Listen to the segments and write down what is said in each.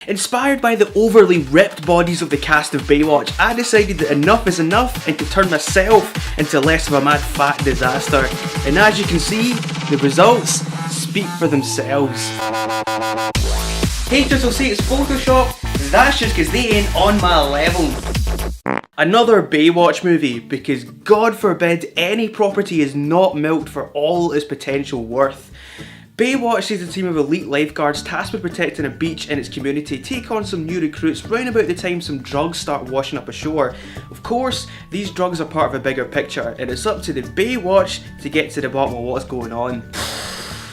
Inspired by the overly ripped bodies of the cast of Baywatch, I decided that enough is enough and to turn myself into less of a mad fat disaster. And as you can see, the results speak for themselves. Haters will say it's Photoshop, that's just because they ain't on my level. Another Baywatch movie, because God forbid any property is not milked for all its potential worth. Baywatch sees a team of elite lifeguards tasked with protecting a beach and its community take on some new recruits round about the time some drugs start washing up ashore. Of course, these drugs are part of a bigger picture, and it's up to the Baywatch to get to the bottom of what's going on.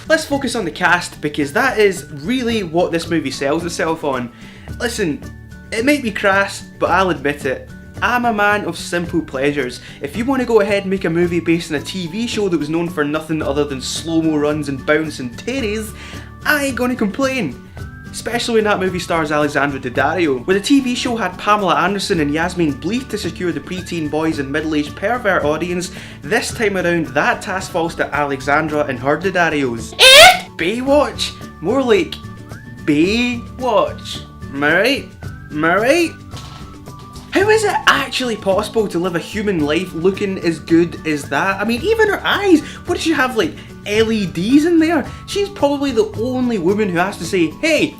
Let's focus on the cast, because that is really what this movie sells itself on. Listen, it might be crass, but I'll admit it. I'm a man of simple pleasures. If you want to go ahead and make a movie based on a TV show that was known for nothing other than slow-mo runs and bouncing titties, I ain't gonna complain. Especially when that movie stars Alexandra Daddario. Where the TV show had Pamela Anderson and Yasmin Bleeth to secure the preteen boys and middle-aged pervert audience, this time around that task falls to Alexandra and her Daddarios. Baywatch? More like Baywatch. Am I right? Am I right? How is it actually possible to live a human life looking as good as that? I mean, even her eyes, what does she have, like LEDs in there? She's probably the only woman who has to say, hey,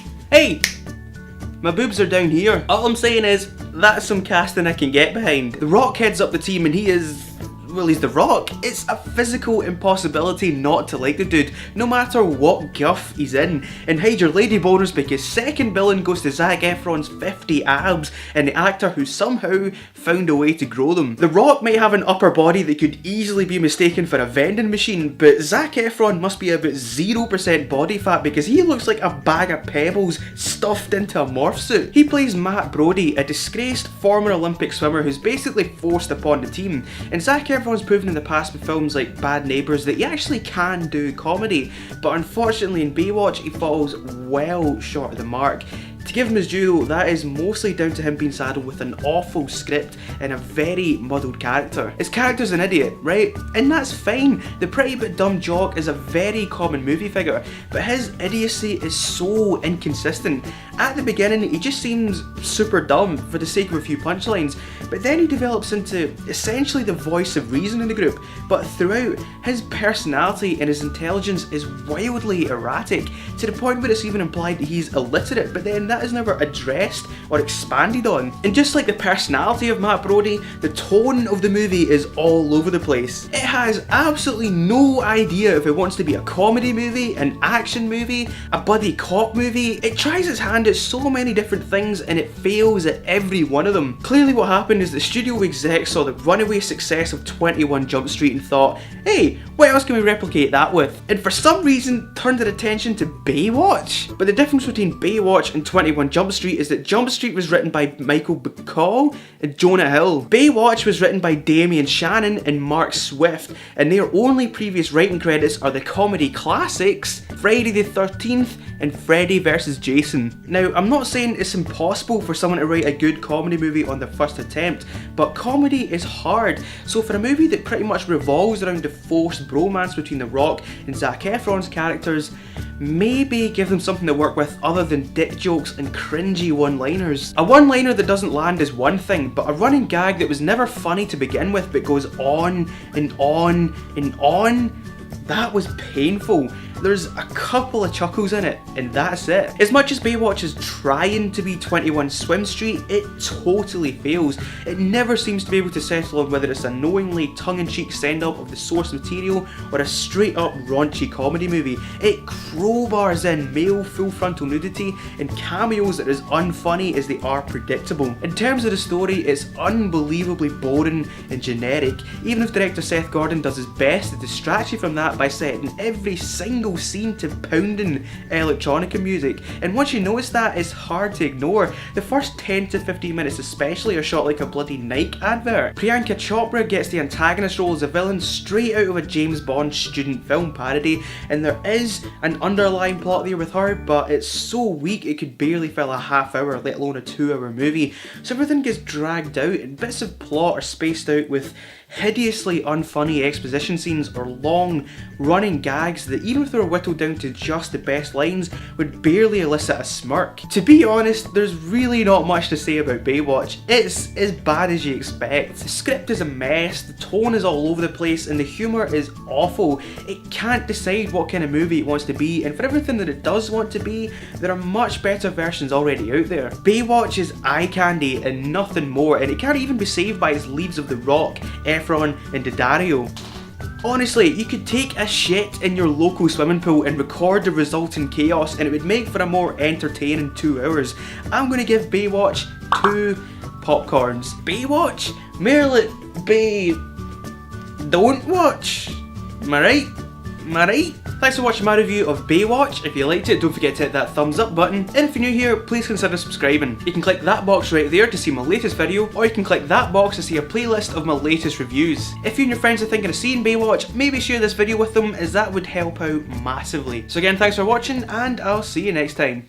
my boobs are down here. All I'm saying is, that's some casting I can get behind. The Rock heads up the team and he is... well, he's The Rock. It's a physical impossibility not to like the dude, no matter what guff he's in. And hide your lady boners, because second billing goes to Zac Efron's 50 abs and the actor who somehow found a way to grow them. The Rock might have an upper body that could easily be mistaken for a vending machine, but Zac Efron must be about 0% body fat because he looks like a bag of pebbles stuffed into a morph suit. He plays Matt Brody, a disgraced former Olympic swimmer who's basically forced upon the team, and Zac Efron's proven in the past with films like Bad Neighbours that he actually can do comedy, but unfortunately in Baywatch he falls well short of the mark. To give him his due though, that is mostly down to him being saddled with an awful script and a very muddled character. His character's an idiot, right? And that's fine. The pretty but dumb jock is a very common movie figure, but his idiocy is so inconsistent. At the beginning he just seems super dumb for the sake of a few punchlines, but then he develops into essentially the voice of reason in the group, but throughout, his personality and his intelligence is wildly erratic, to the point where it's even implied that he's illiterate, but then that is never addressed or expanded on. And just like the personality of Matt Brody, the tone of the movie is all over the place. It has absolutely no idea if it wants to be a comedy movie, an action movie, a buddy cop movie. It tries its hand at so many different things and it fails at every one of them. Clearly what happened is the studio execs saw the runaway success of 21 Jump Street and thought, hey, what else can we replicate that with? And for some reason turned their attention to Baywatch. But the difference between Baywatch and 21 Jump Street is that Jump Street was written by Michael Bacall and Jonah Hill. Baywatch was written by Damian Shannon and Mark Swift, and their only previous writing credits are the comedy classics Friday the 13th and Freddy vs. Jason. Now, I'm not saying it's impossible for someone to write a good comedy movie on their first attempt, but comedy is hard. So for a movie that pretty much revolves around the forced bromance between The Rock and Zac Efron's characters, maybe give them something to work with other than dick jokes and cringy one-liners. A one-liner that doesn't land is one thing, but a running gag that was never funny to begin with but goes on and on and on, that was painful. There's a couple of chuckles in it, and that's it. As much as Baywatch is trying to be 21 Swim Street, it totally fails. It never seems to be able to settle on whether it's a knowingly tongue-in-cheek send-up of the source material or a straight-up raunchy comedy movie. It crowbars in male full-frontal nudity and cameos that are as unfunny as they are predictable. In terms of the story, it's unbelievably boring and generic, even if director Seth Gordon does his best to distract you from that by setting every single scene to pounding electronica music, and once you notice that, it's hard to ignore. The first 10 to 15 minutes especially are shot like a bloody Nike advert. Priyanka Chopra gets the antagonist role as a villain straight out of a James Bond student film parody, and there is an underlying plot there with her, but it's so weak it could barely fill a half hour, let alone a 2-hour movie. So everything gets dragged out and bits of plot are spaced out with hideously unfunny exposition scenes or long running gags that, even if they're were whittled down to just the best lines, would barely elicit a smirk. To be honest, there's really not much to say about Baywatch. It's as bad as you expect. The script is a mess, the tone is all over the place, and the humour is awful. It can't decide what kind of movie it wants to be, and for everything that it does want to be, there are much better versions already out there. Baywatch is eye candy and nothing more, and it can't even be saved by its leads of The Rock, Efron and Daddario. Honestly, you could take a shit in your local swimming pool and record the resulting chaos and it would make for a more entertaining 2 hours. I'm gonna give Baywatch 2 popcorns. Baywatch? Merely Bay... Don't watch. Am I right? Am I right? Thanks for watching my review of Baywatch. If you liked it, don't forget to hit that thumbs up button. And if you're new here, please consider subscribing. You can click that box right there to see my latest video, or you can click that box to see a playlist of my latest reviews. If you and your friends are thinking of seeing Baywatch, maybe share this video with them, as that would help out massively. So again, thanks for watching, and I'll see you next time.